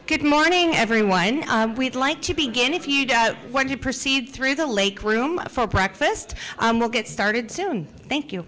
Good morning, everyone. We'd like to begin. If you'd want to proceed through the lake room for breakfast, we'll get started soon. Thank you.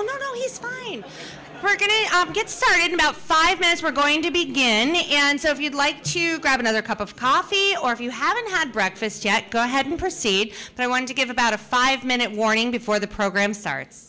Oh, no, he's fine. We're going to get started in about 5 minutes. We're going to begin. And so if you'd like to grab another cup of coffee, or if you haven't had breakfast yet, go ahead and proceed. But I wanted to give about a 5-minute warning before the program starts.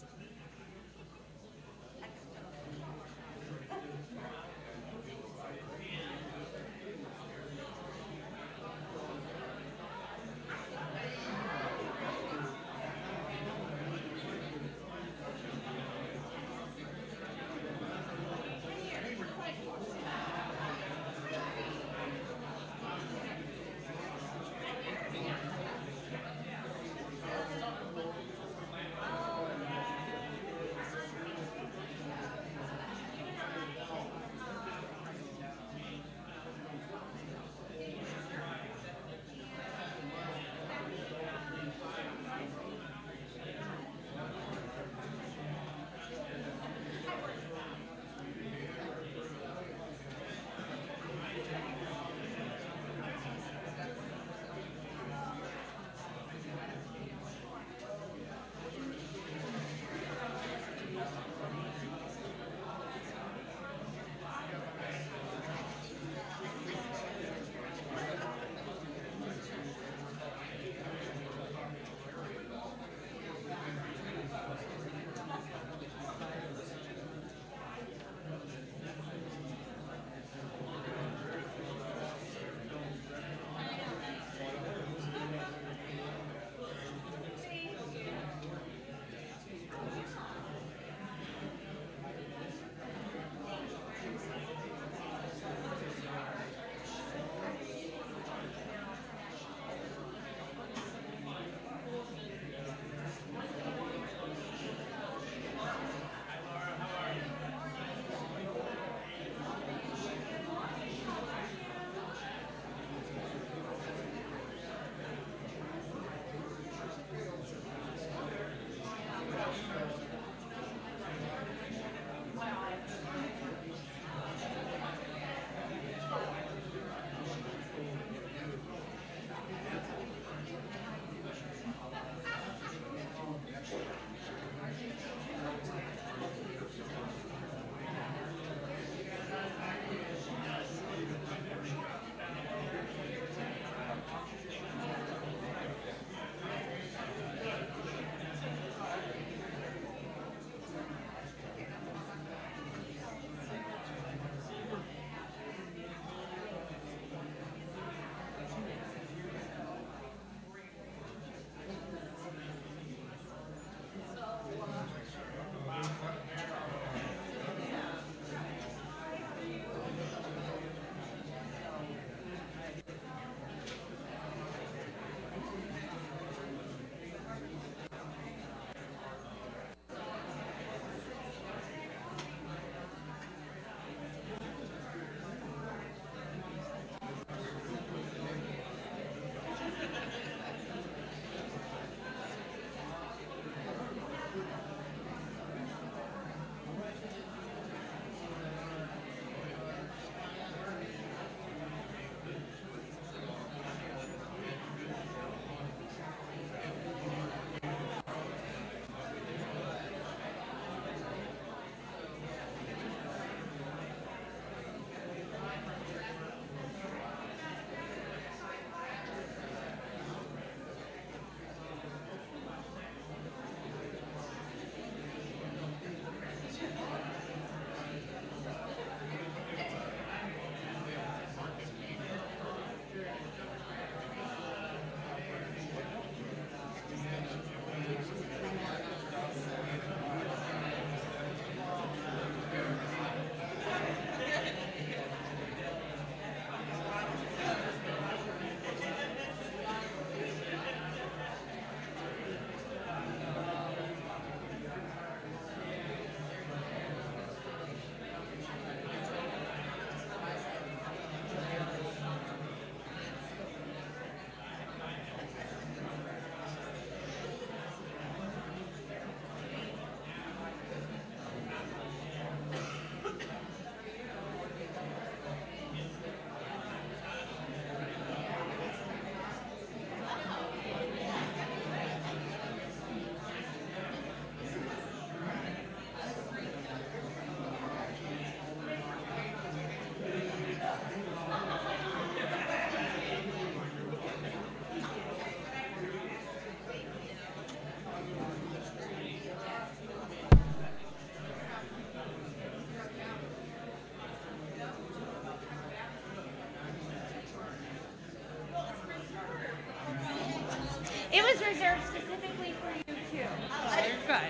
was reserved specifically for you, too. So you're good.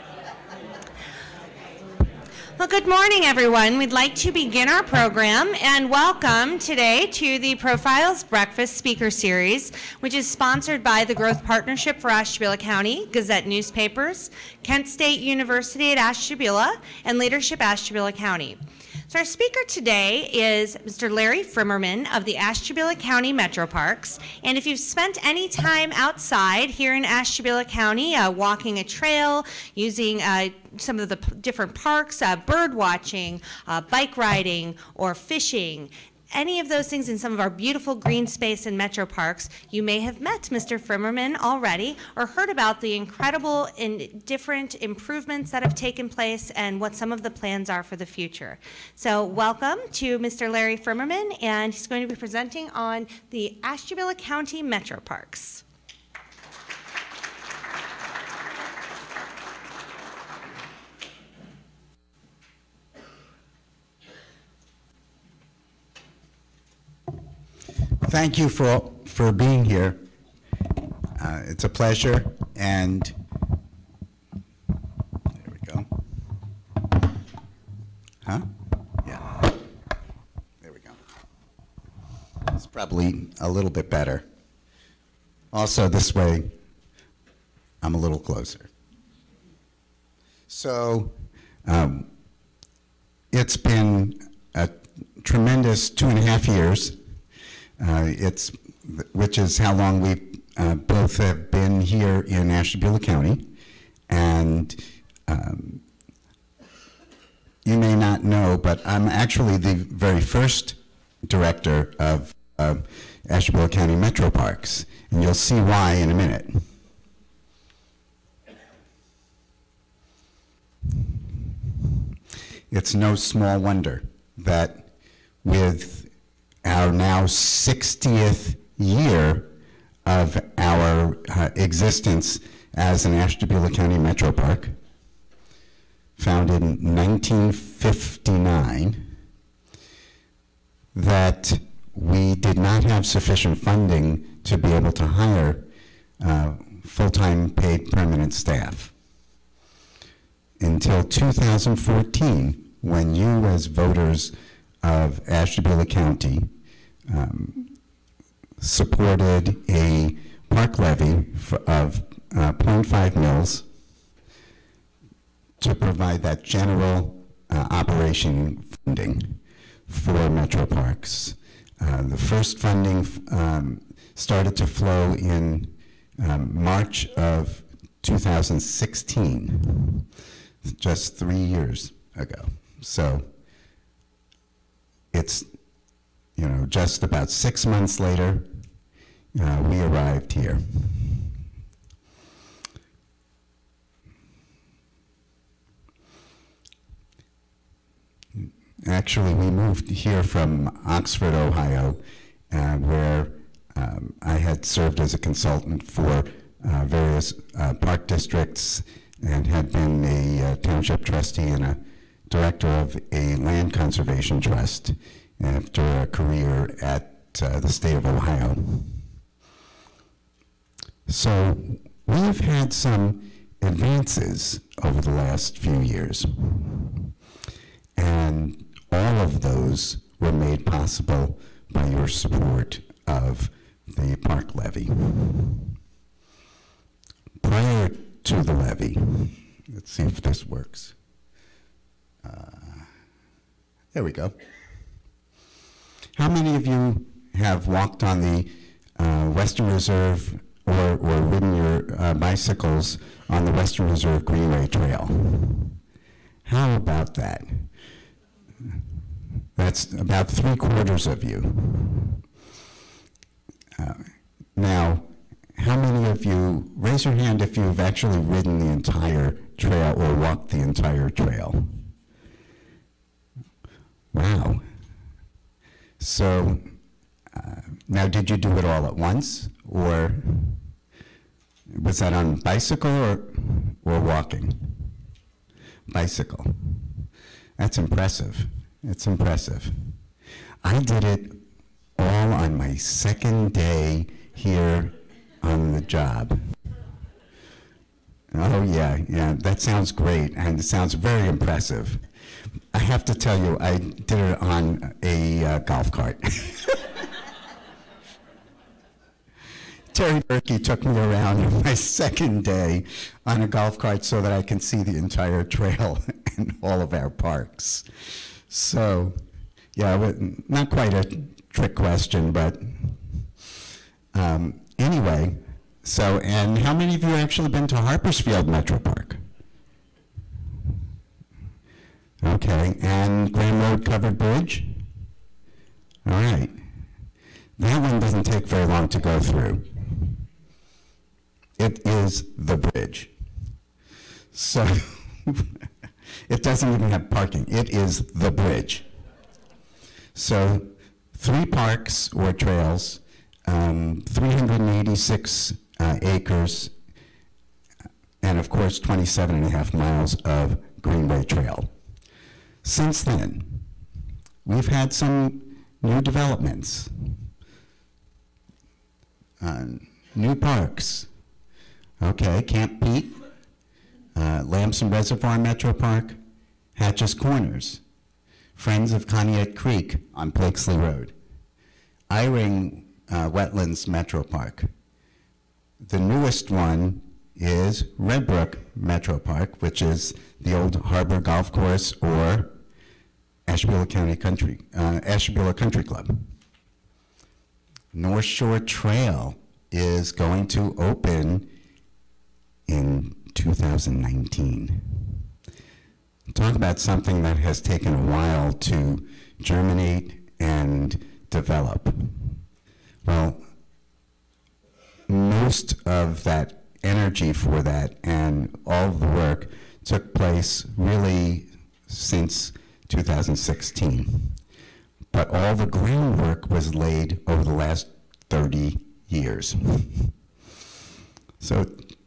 Well, good morning, everyone. We'd like to begin our program and welcome today to the Profiles Breakfast Speaker Series, which is sponsored by the Growth Partnership for Ashtabula County, Gazette Newspapers, Kent State University at Ashtabula, and Leadership Ashtabula County. So our speaker today is Mr. Larry Frimmerman of the Ashtabula County Metroparks. And if you've spent any time outside here in Ashtabula County, walking a trail, using some of the different parks, bird watching, bike riding, or fishing, any of those things in some of our beautiful green space and metro parks, you may have met Mr. Frimmerman already or heard about the incredible and different improvements that have taken place and what some of the plans are for the future. So welcome to Mr. Larry Frimmerman, and he's going to be presenting on the Ashtabula County Metro Parks. Thank you for being here. It's a pleasure, and there we go. Huh? Yeah. There we go. It's probably a little bit better. Also, this way, I'm a little closer. So, it's been a tremendous 2.5 years. Which is how long we both have been here in Ashtabula County, and you may not know, but I'm actually the very first director of Ashtabula County Metroparks, and you'll see why in a minute. It's no small wonder that with our now 60th year of our existence as an Ashtabula County Metro Park, founded in 1959, that we did not have sufficient funding to be able to hire full-time paid permanent staff. Until 2014, when you as voters of Ashtabula County supported a park levy of 0.5 mils to provide that general operation funding for Metroparks. The first funding started to flow in March of 2016, just 3 years ago. So it's, just about 6 months later, we arrived here. Actually, we moved here from Oxford, Ohio, where I had served as a consultant for various park districts and had been a township trustee and a director of a land conservation trust after a career at the state of Ohio. So we've had some advances over the last few years, and all of those were made possible by your support of the park levy. Prior to the levy, let's see if this works. There we go. How many of you have walked on the Western Reserve or ridden your bicycles on the Western Reserve Greenway Trail? How about that? That's about 3/4 of you. Now, how many of you, raise your hand if you've actually ridden the entire trail or walked the entire trail? Wow. So, now did you do it all at once, or was that on bicycle or walking? Bicycle. That's impressive. It's impressive. I did it all on my second day here on the job. Oh, yeah, yeah, that sounds great, and it sounds very impressive. I have to tell you, I did it on a golf cart. Terry Berkey took me around on my second day on a golf cart so that I can see the entire trail and all of our parks. So, yeah, not quite a trick question, but anyway, so, and how many of you actually been to Harpersfield Metro Park? Okay, and Graham Road Covered Bridge? All right. That one doesn't take very long to go through. It is the bridge. So, it doesn't even have parking. It is the bridge. So, 3 parks or trails, 386 acres, and of course 27.5 miles of Greenway Trail. Since then, we've had some new developments, new parks. Okay, Camp Pete, Lamson Reservoir Metro Park, Hatches Corners, Friends of Conneaut Creek on Blakesley Road, Eyring Wetlands Metro Park. The newest one is Red Brook Metro Park, which is the old Harbor Golf Course or Ashtabula Country Club. North Shore Trail is going to open in 2019. Talk about something that has taken a while to germinate and develop. Well, most of that energy for that and all of the work took place really since 2016. But all the groundwork was laid over the last 30 years. So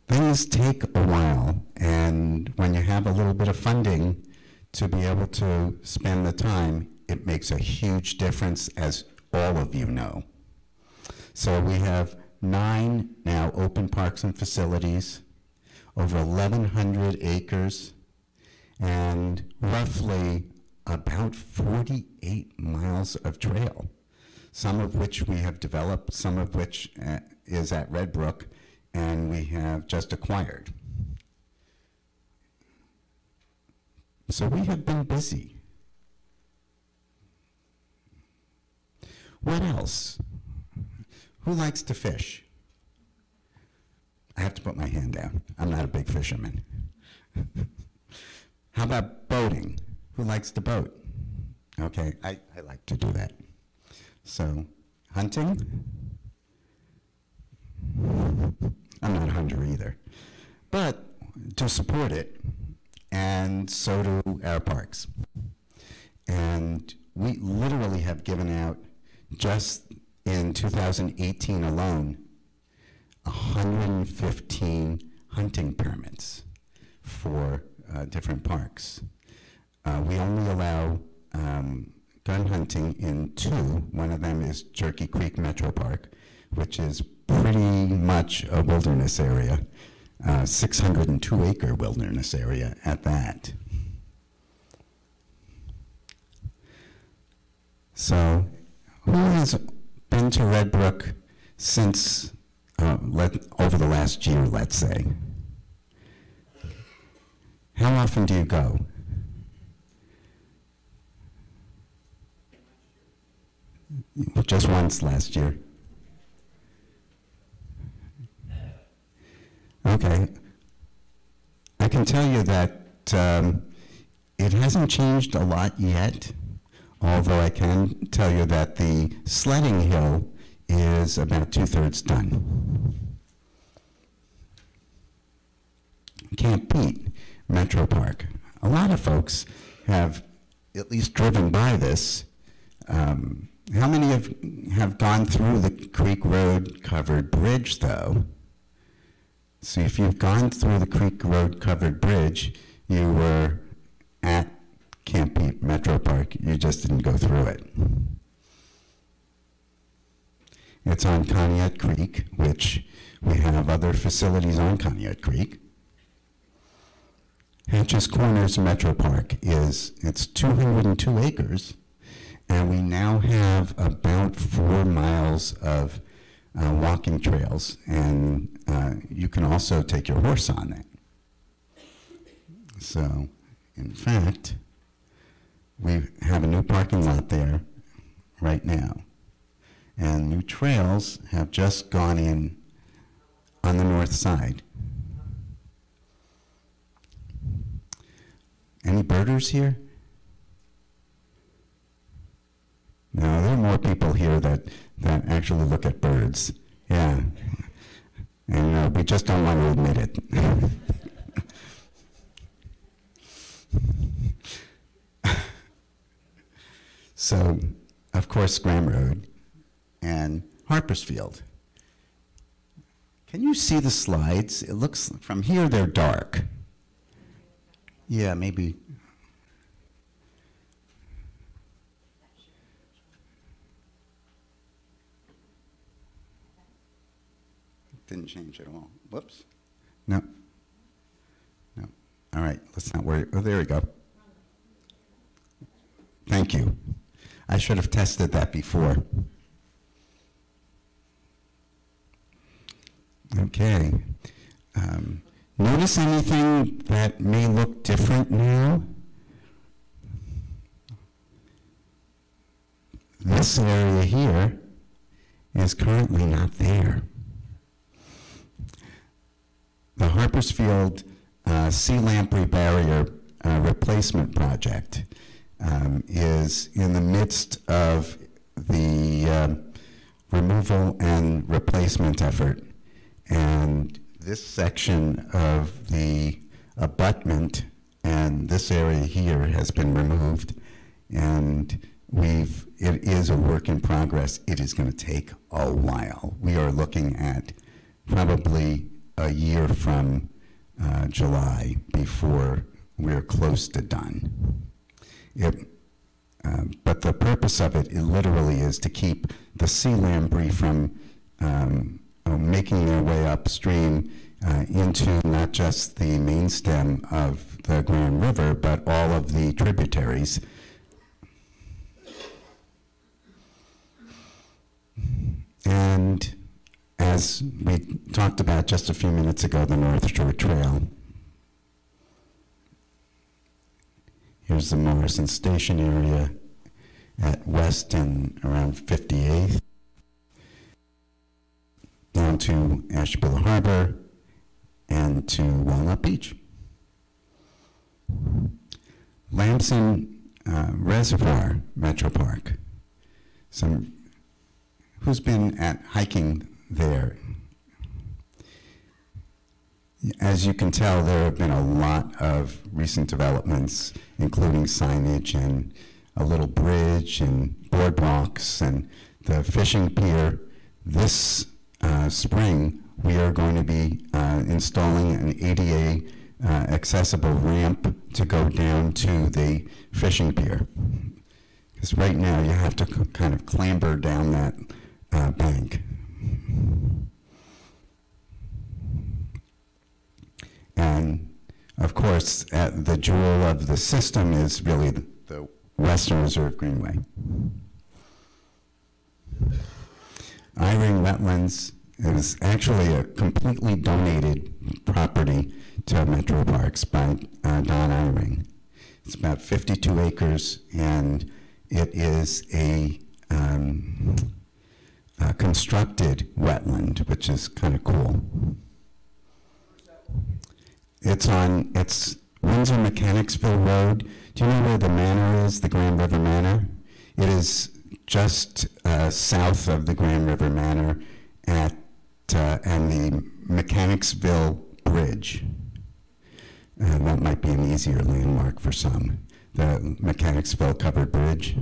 things take a while, and when you have a little bit of funding to be able to spend the time, it makes a huge difference, as all of you know. So we have 9 now open parks and facilities, over 1,100 acres, and roughly about 48 miles of trail, some of which we have developed, some of which is at Red Brook, and we have just acquired. So we have been busy. What else? Who likes to fish? I have to put my hand down. I'm not a big fisherman. How about boating? Who likes to boat? Okay, I like to do that. So, hunting? I'm not a hunter either. But to support it, and so do our parks. And we literally have given out, just in 2018 alone, 115 hunting permits for different parks. We only allow gun hunting in 2. One of them is Turkey Creek Metro Park, which is pretty much a wilderness area, 602-acre wilderness area at that. So, who has been to Red Brook since, over the last year, let's say? How often do you go? Just once last year. Okay. I can tell you that it hasn't changed a lot yet, although I can tell you that the sledding hill is about 2/3 done. Camp Pete Metro Park. A lot of folks have at least driven by this. How many have gone through the Creek Road Covered Bridge, though? So if you've gone through the Creek Road Covered Bridge, you were at Camp Pete Metro Park. You just didn't go through it. It's on Conneaut Creek, which we have other facilities on Conneaut Creek. Hatches Corners Metropark it's 202 acres, and we now have about 4 miles of walking trails, and you can also take your horse on that. So, in fact, we have a new parking lot there right now, and new trails have just gone in on the north side. Any birders here? No, there are more people here that actually look at birds. Yeah. And we just don't want to admit it. So, of course, Graham Road and Harpersfield. Can you see the slides? It looks, from here they're dark. Yeah, maybe. Didn't change at all. Whoops. No. No. All right, let's not worry. Oh, there we go. Thank you. I should have tested that before. Okay. Notice anything that may look different now? This area here is currently not there. The Harpersfield sea lamprey barrier replacement project is in the midst of the removal and replacement effort, and this section of the abutment and this area here has been removed, and it is a work in progress. It is going to take a while. We are looking at probably a year from July before we're close to done. But the purpose of it literally is to keep the sea lamprey from making their way upstream into not just the main stem of the Grand River, but all of the tributaries. And as we talked about just a few minutes ago, the North Shore Trail. Here's the Morrison Station area at West and around 58th, down to Ashtabula Harbor and to Walnut Beach. Lamson Reservoir Metropark. Who's been at hiking there? As you can tell, there have been a lot of recent developments, including signage and a little bridge and boardwalks and the fishing pier. This spring, we are going to be installing an ADA accessible ramp to go down to the fishing pier. Because right now, you have to kind of clamber down that bank. And of course, the jewel of the system is really the Western Reserve Greenway. Eyring Wetlands is actually a completely donated property to Metroparks by Don Eyring. It's about 52 acres, and it is a constructed wetland, which is kind of cool. It's Windsor Mechanicsville Road. Do you know where the manor is, the Grand River Manor? It is just south of the Grand River Manor and the Mechanicsville Bridge. That might be an easier landmark for some, the Mechanicsville Covered Bridge.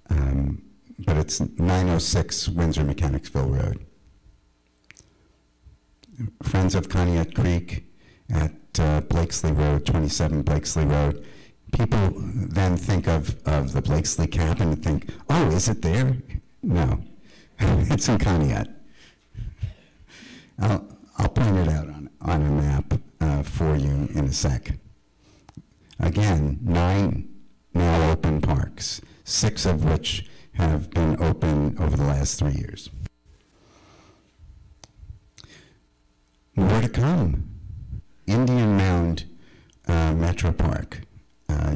But it's 906 Windsor Mechanicsville Road. Friends of Conneaut Creek at Blakesley Road, 27 Blakesley Road. People then think of the Blakesley cabin and think, oh, is it there? No, it's in Conneaut. I'll point it out on a map for you in a sec. again, 9 now open parks, 6 of which have been open over the last 3 years. More to come. Indian Mound Metropark.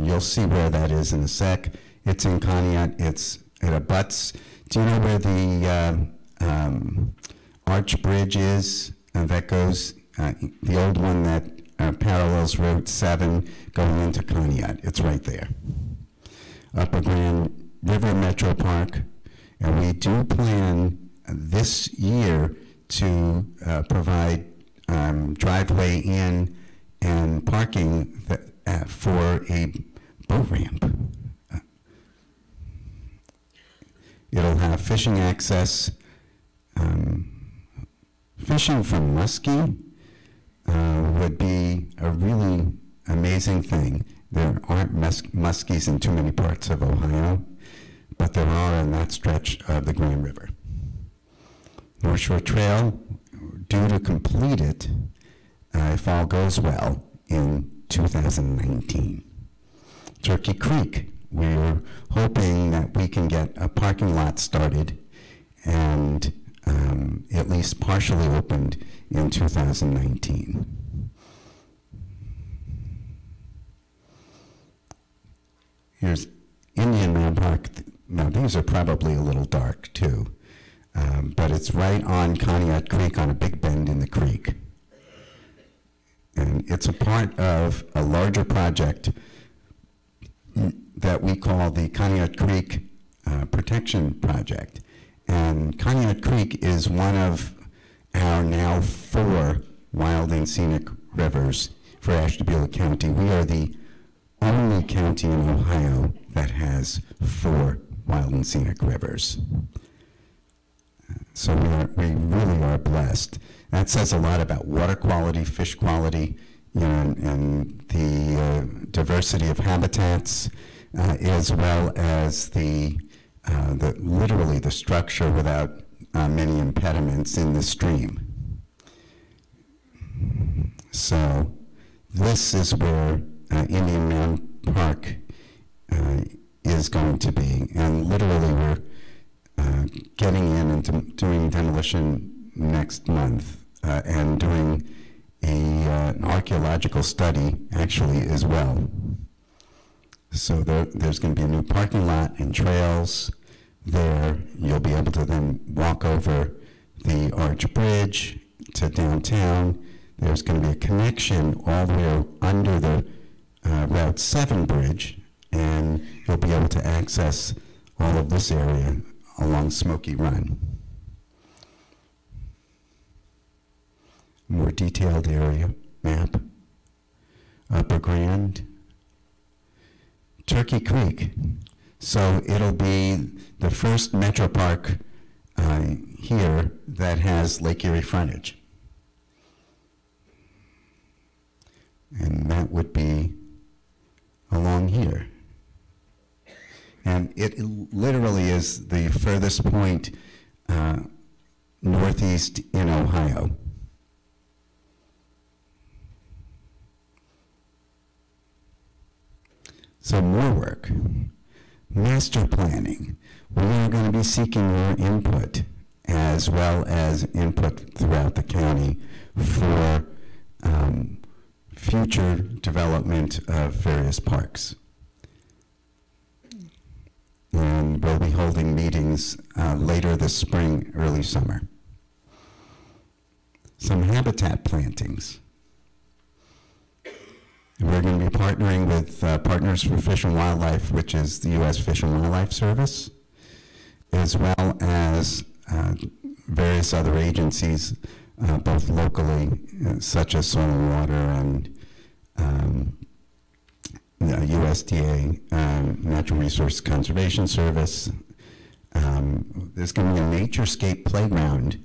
You'll see where that is in a sec. It's in Conneaut. It abuts. Do you know where the arch bridge is that goes, the old one that parallels Route 7 going into Conneaut? It's right there. Upper Grand River Metropark. And we do plan this year to provide driveway in and parking for a boat ramp. It'll have fishing access. Fishing from muskie would be a really amazing thing. There aren't muskies in too many parts of Ohio, but there are in that stretch of the Grand River. North Shore Trail, due to complete it, if all goes well, in 2019. Turkey Creek, we're hoping that we can get a parking lot started and at least partially opened in 2019. Here's Indian Mound Park. Now these are probably a little dark too, but it's right on Conneaut Creek on a big bend in the creek. And it's a part of a larger project that we call the Conneaut Creek Protection Project. And Conneaut Creek is one of our now 4 wild and scenic rivers for Ashtabula County. We are the only county in Ohio that has 4 wild and scenic rivers. So we really are blessed. That says a lot about water quality, fish quality, you know, and the diversity of habitats, as well as literally the structure without many impediments in the stream. So this is where Indian Mound Park is going to be, and literally we're getting in and doing demolition next month and doing an archaeological study actually as well. So there's going to be a new parking lot and trails there. You'll be able to then walk over the Arch Bridge to downtown. There's going to be a connection all the way under the Route 7 bridge, and you'll be able to access all of this area along Smoky Run. More detailed area map. Upper Grand. Turkey Creek. So it'll be the first Metropark here that has Lake Erie frontage. And that would be along here. And it literally is the furthest point northeast in Ohio. So more work. Master planning. We are going to be seeking your input as well as input throughout the county for future development of various parks. And we'll be holding meetings later this spring, early summer. Some habitat plantings. We're going to be partnering with Partners for Fish and Wildlife, which is the U.S. Fish and Wildlife Service, as well as various other agencies, both locally, such as Soil and Water and USDA, Natural Resource Conservation Service. There's going to be a naturescape playground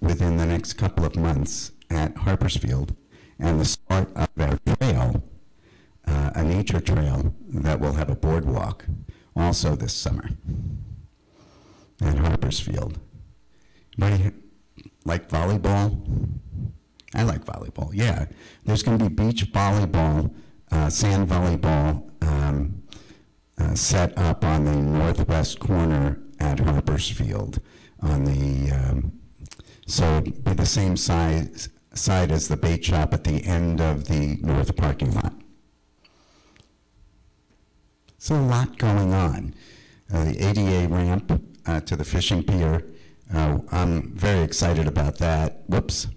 within the next couple of months at Harpersfield, and the start of our trail, a nature trail that will have a boardwalk also this summer at Harpersfield. Anybody like volleyball? I like volleyball, yeah. There's going to be beach volleyball sand volleyball set up on the northwest corner at Harper's Field on the, so it'd be the same side as the bait shop at the end of the north parking lot. So a lot going on. The ADA ramp to the fishing pier, I'm very excited about that. Whoops.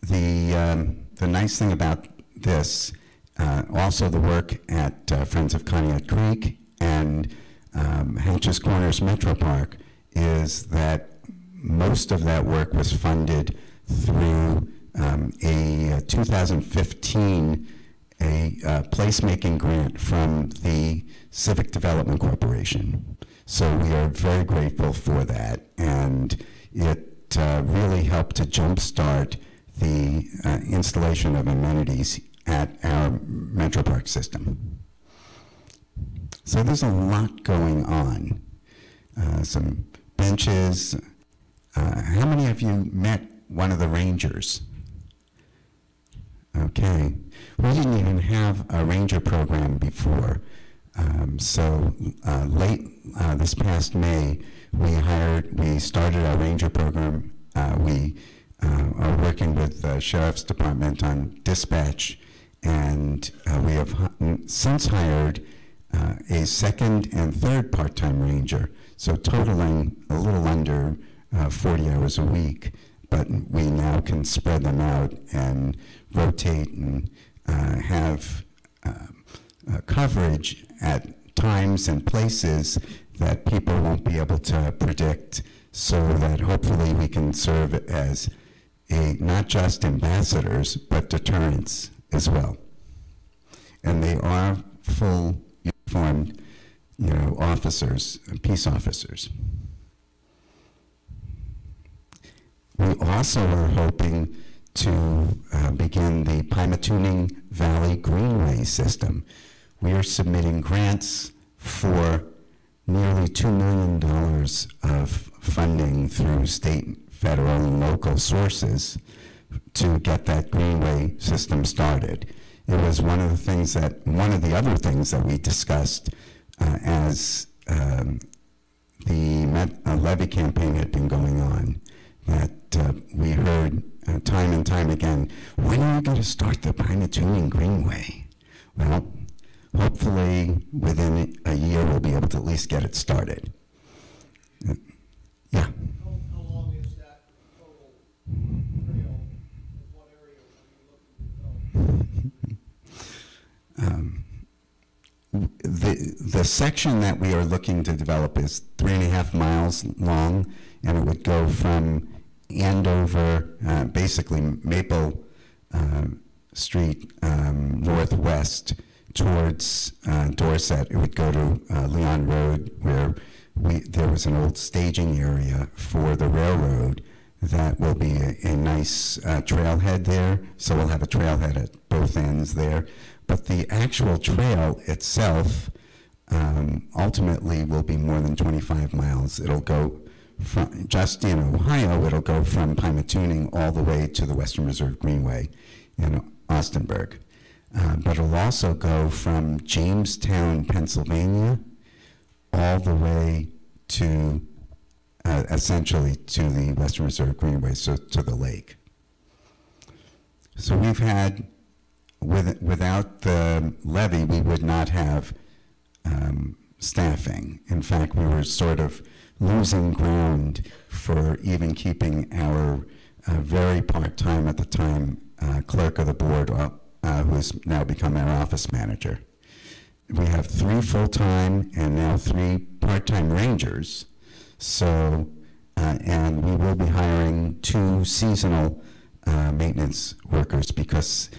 The nice thing about this, also the work at Friends of Conneaut Creek and Hatches Corners Metropark, is that most of that work was funded through a 2015 placemaking grant from the Civic Development Corporation. So we are very grateful for that, and it really helped to jumpstart the installation of amenities at our Metroparks system. So there's a lot going on. Some benches. How many of you met one of the rangers? Okay. We didn't even have a ranger program before. So late this past May, we started our ranger program. We are working with the Sheriff's Department on dispatch, and we have since hired a second and third part-time ranger, so totaling a little under 40 hours a week, but we now can spread them out and rotate and have coverage at times and places that people won't be able to predict, so that hopefully we can serve as not just ambassadors, but deterrents as well. And they are full uniformed, officers, peace officers. We also are hoping to begin the Pymatuning Valley Greenway system. We are submitting grants for nearly $2 million of funding through state, federal, and local sources to get that Greenway system started. It was one of the other things that we discussed as the levy campaign had been going on, that we heard time and time again, when are we going to start the Pymatuning Greenway? Well, hopefully within a year we'll be able to at least get it started. Yeah. How long is that total trail? And what areas are you looking to develop? The section that we are looking to develop is 3.5 miles long, and it would go from Andover, basically Maple Street northwest towards Dorset. It would go to Leon Road, where there was an old staging area for the railroad that will be a nice trailhead there. So we'll have a trailhead at both ends there. But the actual trail itself ultimately will be more than 25 miles. It'll go from, just in Ohio, it'll go from Pymatuning all the way to the Western Reserve Greenway in Austinburg. But it'll also go from Jamestown, Pennsylvania, all the way to essentially to the Western Reserve Greenway, so to the lake. So we've had, without the levy, we would not have staffing. In fact, we were sort of losing ground for even keeping our very part-time at the time clerk of the board, who has now become our office manager. We have 3 full-time and now 3 part-time rangers. So, and we will be hiring 2 seasonal maintenance workers, because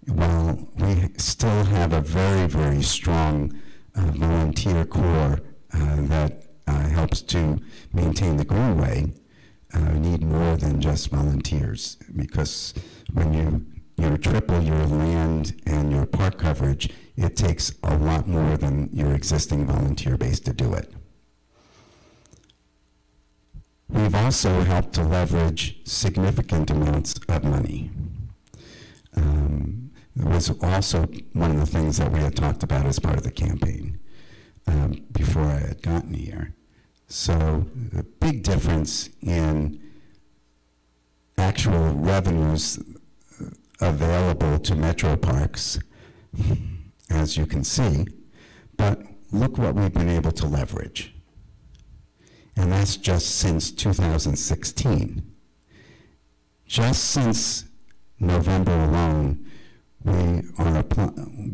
while we still have a very, very strong volunteer corps that helps to maintain the Greenway, we need more than just volunteers, because when you triple your land and your park coverage, it takes a lot more than your existing volunteer base to do it. We've also helped to leverage significant amounts of money. was also one of the things that we had talked about as part of the campaign before I had gotten here. So a big difference in actual revenues available to Metroparks, as you can see, but look what we've been able to leverage. And that's just since 2016. Just since November alone, we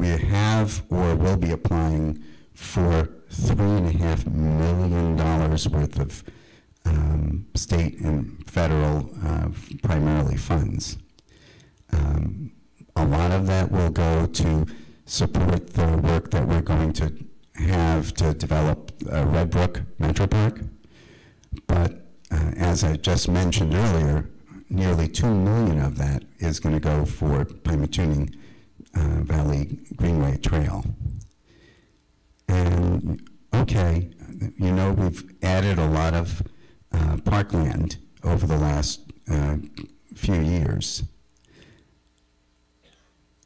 have or will be applying for $3.5 million worth of state and federal, primarily funds. A lot of that will go to support the work that we're going to have to develop Red Brook Metropark. But as I just mentioned earlier, nearly $2 million of that is going to go for Pymatuning Valley Greenway Trail. And okay, you know, we've added a lot of parkland over the last few years.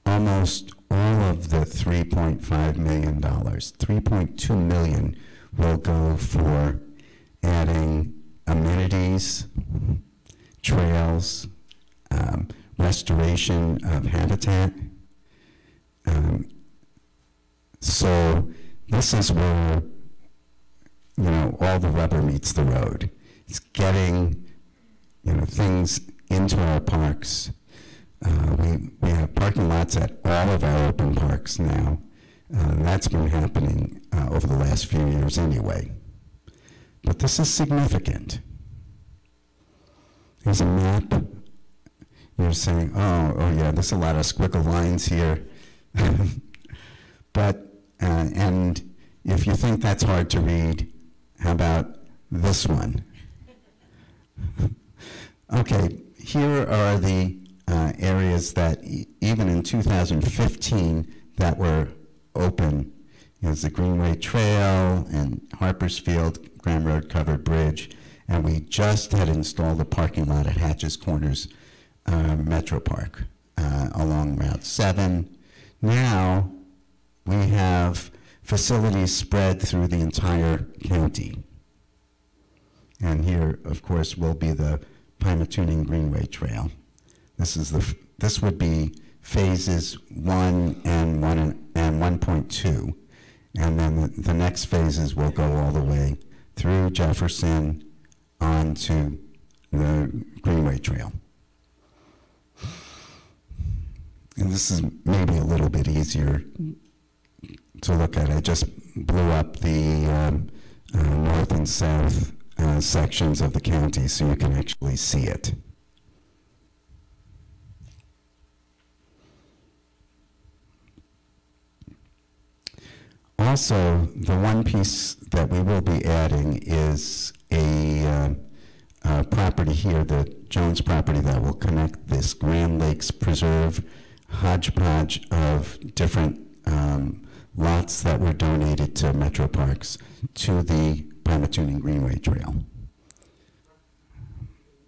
Almost all of the $3.5 million, $3.2 million will go for adding amenities, trails, restoration of habitat. So this is where, you know, all the rubber meets the road. It's getting, you know, things into our parks. We have parking lots at all of our open parks now. That's been happening over the last few years anyway. But this is significant. Here's a map. You're saying, oh yeah, there's a lot of squiggle lines here. But, and if you think that's hard to read, how about this one? Okay, here are the areas that even in 2015 that were open. There's the Greenway Trail and Harper's Field, Graham Road Covered Bridge, and we just had installed a parking lot at Hatches Corners Metropark along Route 7. Now we have facilities spread through the entire county. And here, of course, will be the Pymatuning Greenway Trail. This would be phases 1 and 1.2, and then the next phases will go all the way through Jefferson onto the Greenway Trail. And this is maybe a little bit easier to look at. I just blew up the north and south sections of the county so you can actually see it. Also, the one piece that we will be adding is a property here, the Jones property, that will connect this Grand Lakes Preserve hodgepodge of different lots that were donated to Metroparks to the Pymatuning Greenway Trail.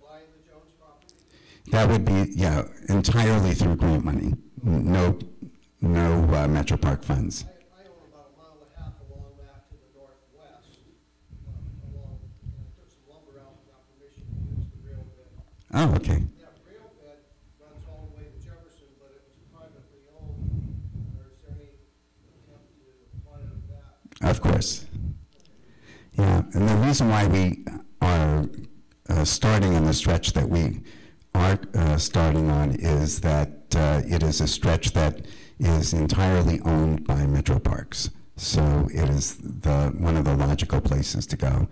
Buying the Jones property? That would be, yeah, entirely through grant money. No Metropark funds. I own about a mile and a half along that to the northwest. And I took some lumber out and got permission to use the rail bed. Oh, okay. That rail bed runs all the way to Jefferson, but it was privately owned. Is there any attempt to monitor that? Of course. Yeah, and the reason why we are starting on the stretch that we are starting on is that it is a stretch that is entirely owned by Metroparks. So it is one of the logical places to go.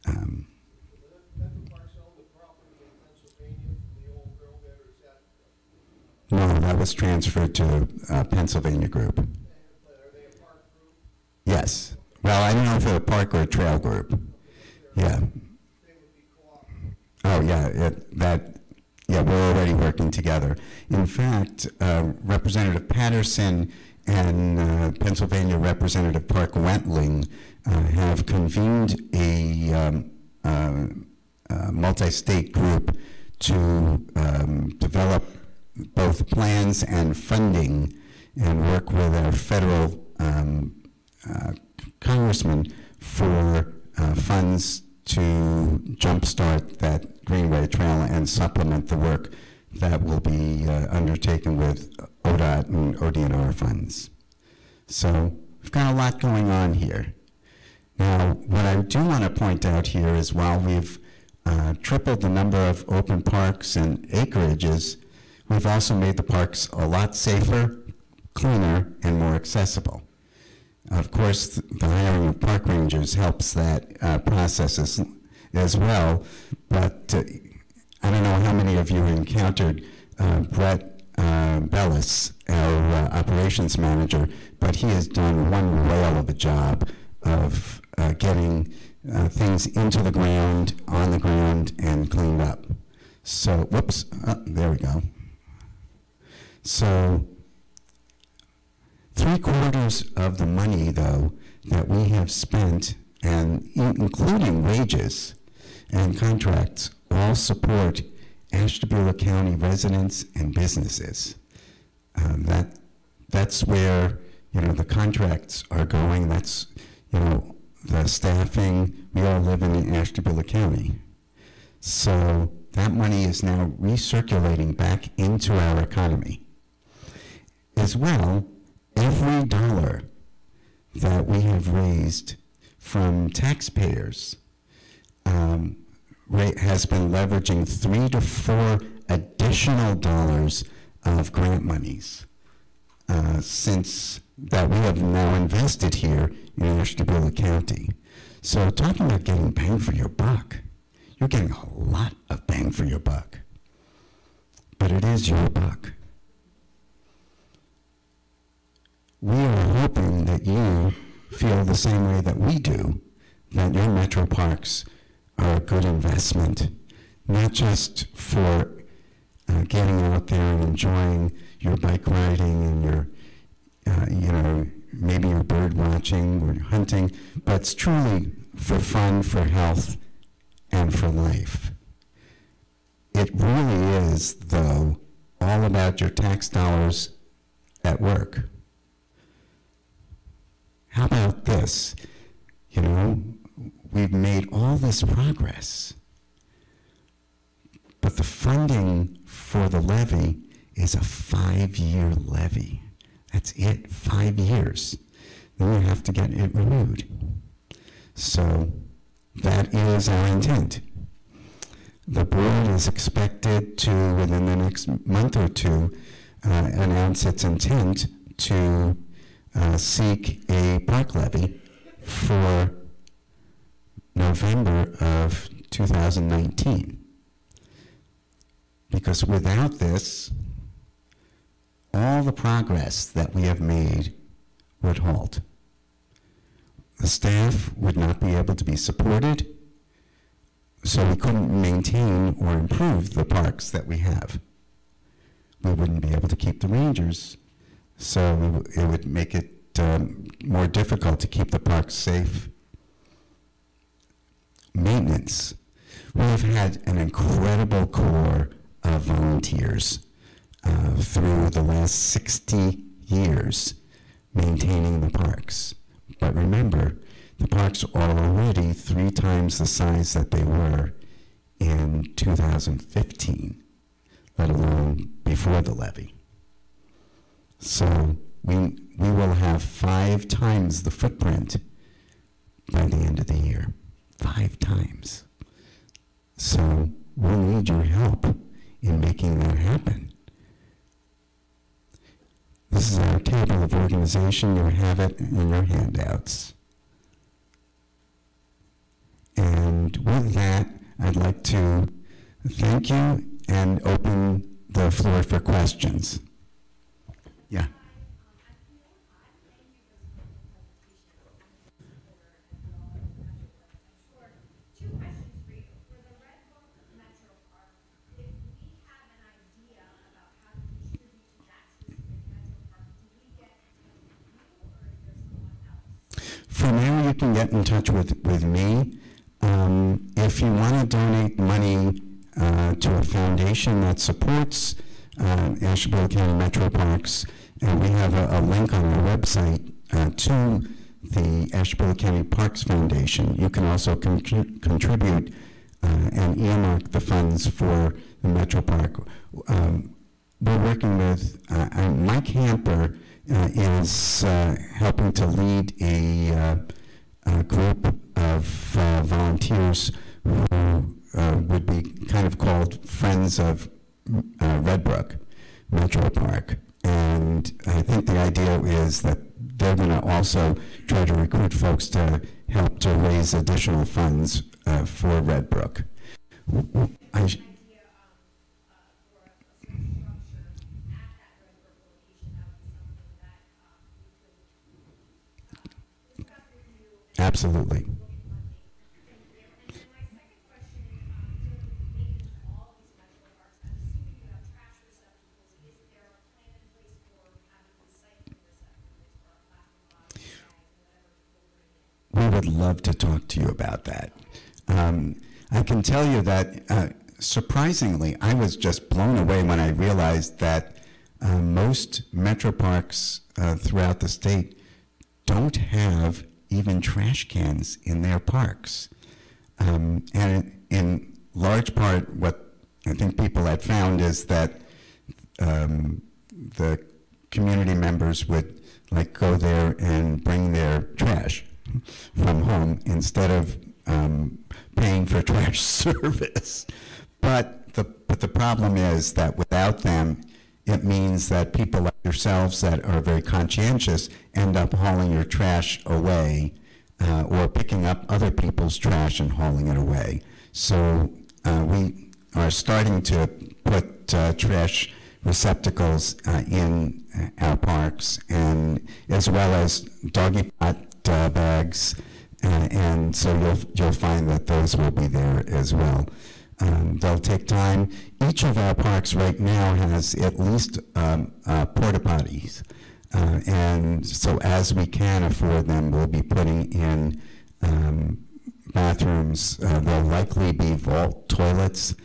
Metroparks own the property in Pennsylvania from the old railbed, or is that? No, that was transferred to Pennsylvania Group. Are they a park group? Yes. Well, I don't know if they're a park or a trail group. Yeah. They would be cooperative. Oh, yeah, we're already working together. In fact, Representative Patterson and Pennsylvania Representative Park Wentling have convened a multi-state group to develop both plans and funding and work with our federal congressman for funds to jumpstart that Greenway Trail and supplement the work that will be undertaken with ODOT and ODNR funds. So we've got a lot going on here. Now, what I do want to point out here is while we've tripled the number of open parks and acreages, we've also made the parks a lot safer, cleaner, and more accessible. Of course, the hiring of park rangers helps that process as well, but I don't know how many of you encountered Brett Bellis, our operations manager, but he has done one whale of a job of getting things into the ground, on the ground, and cleaned up. So, whoops, there we go. So, 3/4 of the money, though, that we have spent, and including wages and contracts, all support Ashtabula County residents and businesses. That's where, you know, the contracts are going. That's, you know, the staffing. We all live in Ashtabula County. So that money is now recirculating back into our economy. As well, every dollar that we have raised from taxpayers has been leveraging 3 to 4 additional dollars of grant monies since that we have now invested here in Ashtabula County. So talking about getting bang for your buck, you're getting a lot of bang for your buck. But it is your buck. We are hoping that you feel the same way that we do, that your Metroparks are a good investment, not just for getting out there and enjoying your bike riding and your, you know, maybe your bird watching or hunting, but it's truly for fun, for health, and for life. It really is, though, all about your tax dollars at work. How about this? You know, we've made all this progress, but the funding for the levy is a 5-year levy. That's it, 5 years. Then we have to get it renewed. So that is our intent. The board is expected to, within the next month or two, announce its intent to seek a park levy for November of 2019. Because without this, all the progress that we have made would halt. The staff would not be able to be supported, so we couldn't maintain or improve the parks that we have. We wouldn't be able to keep the rangers, so it would make it more difficult to keep the parks safe. Maintenance. We have had an incredible core of volunteers through the last 60 years maintaining the parks. But remember, the parks are already 3 times the size that they were in 2015, let alone before the levy. So we will have 5 times the footprint by the end of the year. 5 times. So we'll need your help in making that happen. This is our table of organization. You have it in your handouts. And with that, I'd like to thank you and open the floor for questions. Yeah. For now, you can get in touch with me. If you want to donate money to a foundation that supports Ashtabula County Metroparks, and we have a link on our website to the Ashtabula County Parks Foundation. You can also contribute and earmark the funds for the Metropark. We're working with Mike Hamper is helping to lead a group of volunteers who would be kind of called Friends of Redbrook Metropark. And I think the idea is that they're going to also try to recruit folks to help to raise additional funds for Redbrook. Absolutely. We would love to talk to you about that. I can tell you that, surprisingly, I was just blown away when I realized that most Metroparks throughout the state don't have even trash cans in their parks. And in large part, what I think people had found is that the community members would go there and bring their trash from home instead of paying for trash service. But the problem is that without them, it means that people like yourselves that are very conscientious end up hauling your trash away or picking up other people's trash and hauling it away. So we are starting to put trash receptacles in our parks, and as well as doggy pot bags, and so you'll find that those will be there as well. They'll take time. Each of our parks right now has at least porta potties, and so as we can afford them, we'll be putting in bathrooms. There'll likely be vault toilets,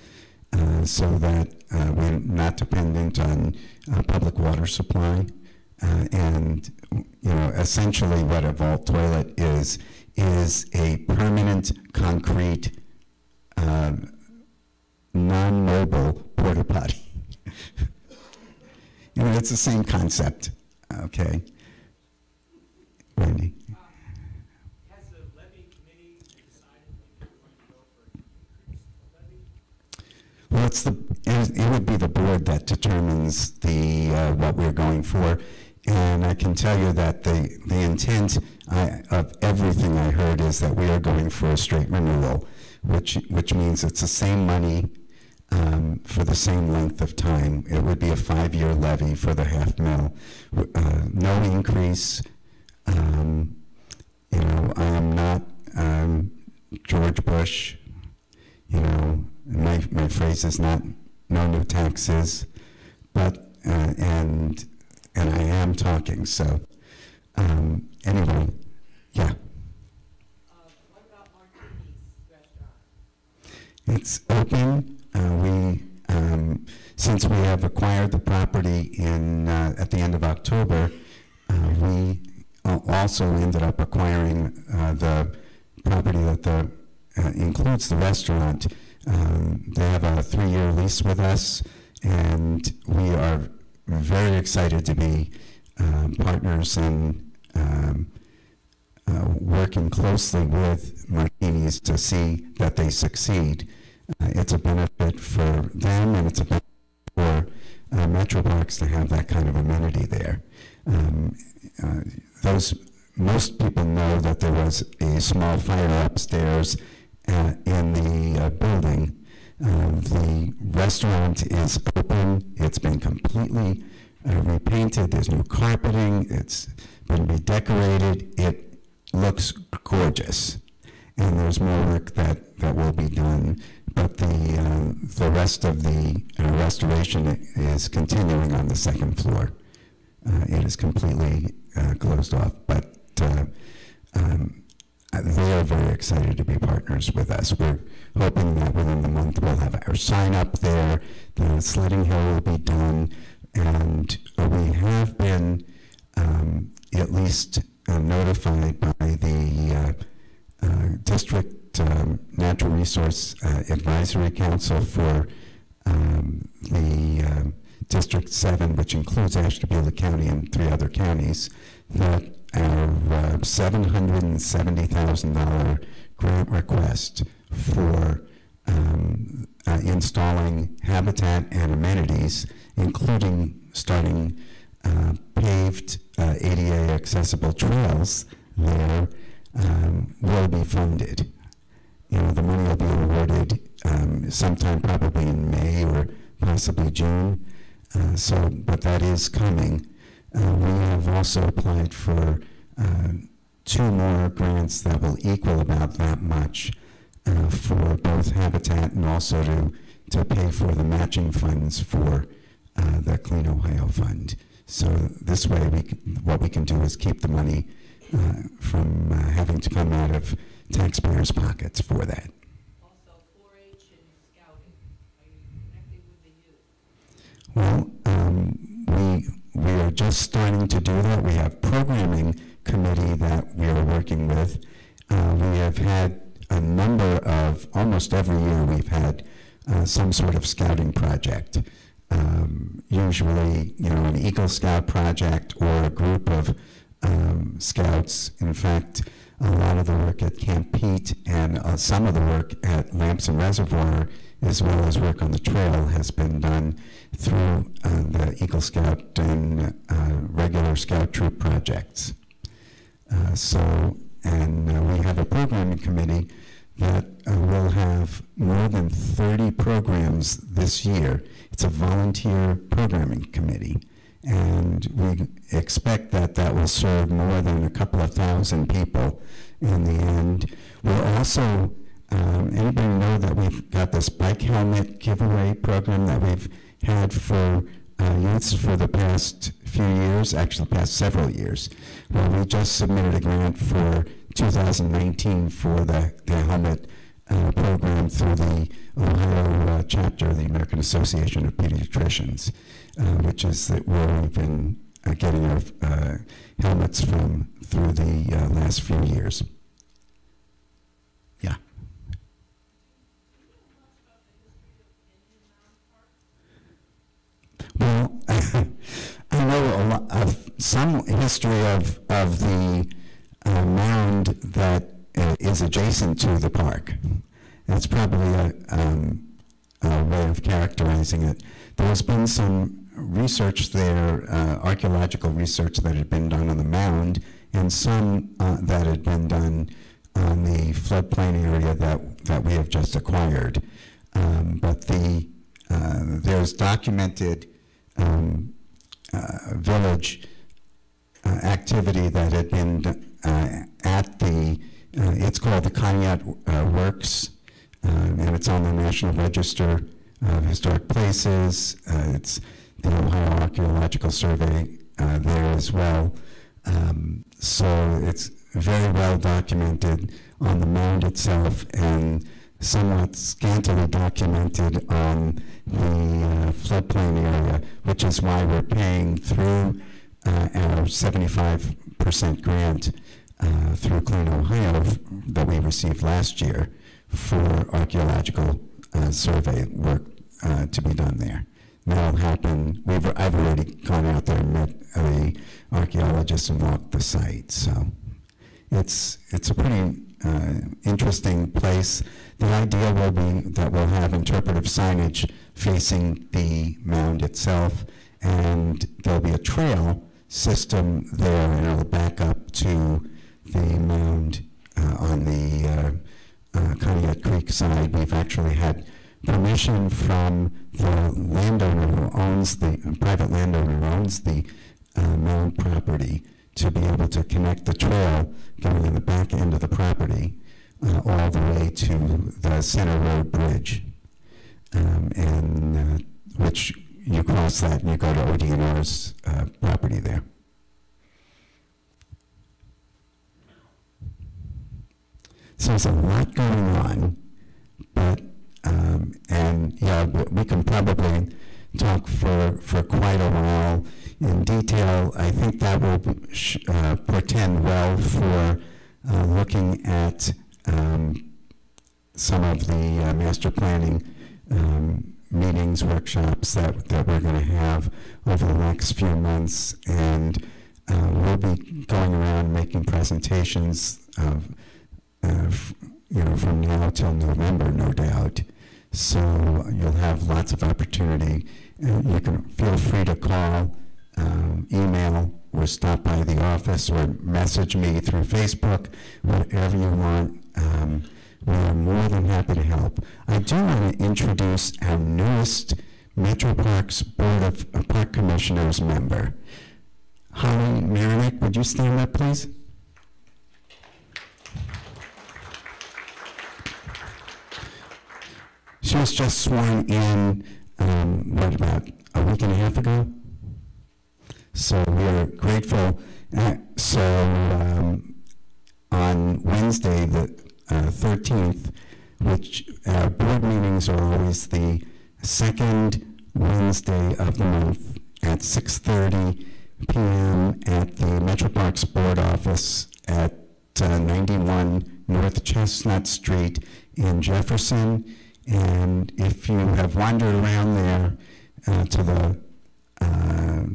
so that we're not dependent on public water supply. And essentially, what a vault toilet is a permanent concrete non-mobile porta potty. It's the same concept. Okay, Randy. Has the levy committee decided if you're going to go for an increased levy? Well, it would be the board that determines the what we're going for, and I can tell you that the intent of everything I heard is that we are going for a straight renewal, which means it's the same money for the same length of time. It would be a 5-year levy for the $500,000, no increase. I am not George Bush. My phrase is not no new taxes, but and I am talking. So anyway, yeah. What about Martini's restaurant? It's open. Since we have acquired the property at the end of October, we also ended up acquiring the property that includes the restaurant. They have a 3-year lease with us, and we are very excited to be partners and working closely with Martini's to see that they succeed. It's a benefit for them, and it's a benefit for Metroparks to have that kind of amenity there. Most people know that there was a small fire upstairs in the building. The restaurant is open. It's been completely repainted. There's new carpeting. It's been redecorated. It looks gorgeous, and there's more work that will be done. But the rest of the restoration is continuing on the second floor. It is completely closed off. But they are very excited to be partners with us. We're hoping that within the month we'll have our sign up there, the sledding hill will be done, and we have been at least notified by the District Natural Resource Advisory Council for the District 7, which includes Ashtabula County and 3 other counties, that our $770,000 grant request for installing habitat and amenities, including starting paved ADA accessible trails there, will be funded. You know, the money will be awarded sometime probably in May or possibly June. But that is coming. We have also applied for 2 more grants that will equal about that much for both habitat and also to pay for the matching funds for the Clean Ohio Fund. So this way, what we can do is keep the money from having to come out of taxpayers' pockets for that. Also, 4-H and scouting. Are you connecting with the youth? Well, we are just starting to do that. We have programming committee that we are working with. We have had a number of, almost every year we've had some sort of scouting project. Usually, you know, an Eagle Scout project or a group of scouts. In fact, a lot of the work at Camp Pete and some of the work at Lamson Reservoir, as well as work on the trail, has been done through the Eagle Scout and regular Scout troop projects. We have a programming committee that will have more than 30 programs this year. It's a volunteer programming committee, and we expect that that will serve more than a couple of thousand people in the end. We're also, anybody know that we've got this bike helmet giveaway program that we've had for youths for the past few years, actually the past several years. Well, we just submitted a grant for 2019 for the helmet program through the Ohio chapter of the American Association of Pediatricians, which is where we've been getting our helmets from through the last few years. Yeah. Well, I know a lot of some history of the mound that is adjacent to the park. That's probably a way of characterizing it. There's been some research there, archaeological research that had been done on the mound, and some that had been done on the floodplain area that we have just acquired. But there's documented village activity that had been at the, it's called the Conyat Works, and it's on the National Register of Historic Places. It's the Ohio Archaeological Survey there as well. So it's very well documented on the mound itself and somewhat scantily documented on the floodplain area, which is why we're paying through our 75% grant through Clean Ohio that we received last year for archaeological survey work to be done there. That'll happen. I've already gone out there and met the archaeologists and walked the site. So it's a pretty interesting place. The idea will be that we'll have interpretive signage facing the mound itself, and there'll be a trail system there, and it'll back up to the mound on the Conyat Creek side. We've actually had permission from the landowner who owns the private landowner who owns the mound property to be able to connect the trail going in the back end of the property all the way to the Center Road Bridge, and which you cross that and you go to ODNR's property there. So there's a lot going on, but, and yeah, we can probably talk for quite a while in detail. I think that will portend well for looking at some of the master planning meetings, workshops that we're going to have over the next few months, and we'll be going around making presentations from now till November, no doubt. So you'll have lots of opportunity. You can feel free to call, email, or stop by the office, or message me through Facebook, whatever you want. We are more than happy to help. I do want to introduce our newest Metroparks Board of Park Commissioners member. Holly Marinick, would you stand up, please? She was just sworn in, about a week and a half ago? So we are grateful. On Wednesday, the 13th, which our board meetings are always the second Wednesday of the month at 6:30 p.m. at the Metroparks Board Office at 91 North Chestnut Street in Jefferson. And if you have wandered around there to the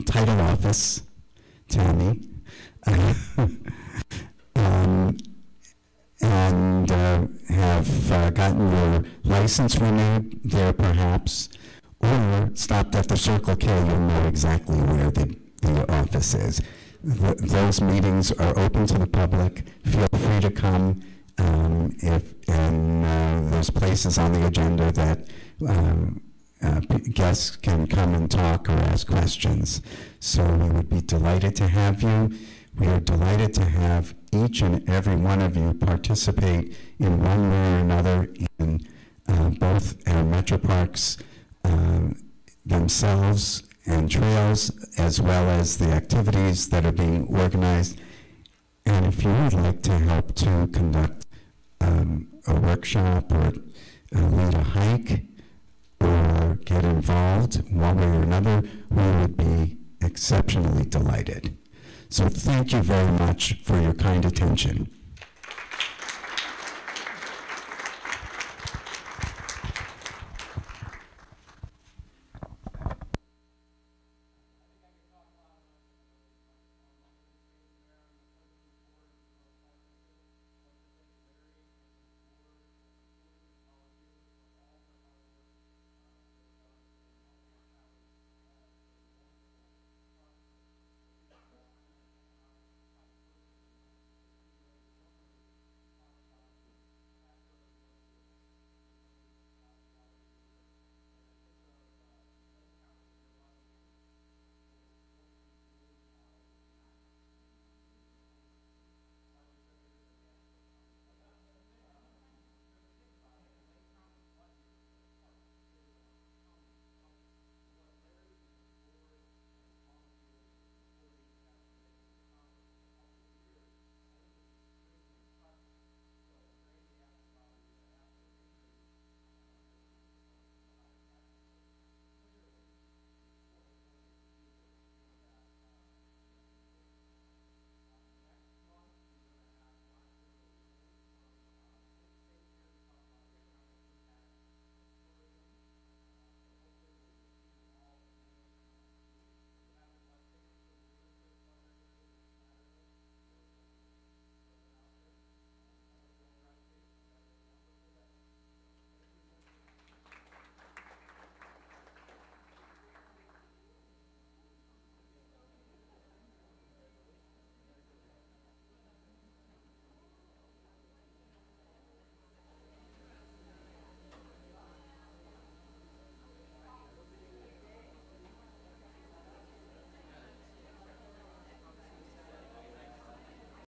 title office, Tammy, and have gotten your license renewed there perhaps, or stopped at the Circle K, you'll know exactly where the office is. Those meetings are open to the public. Feel free to come. There's places on the agenda that guests can come and talk or ask questions. So we would be delighted to have you. We are delighted to have each and every one of you participate in one way or another in both our Metroparks themselves and trails, as well as the activities that are being organized. And if you would like to help to conduct a workshop or lead a hike or get involved one way or another, we would be exceptionally delighted. So thank you very much for your kind attention.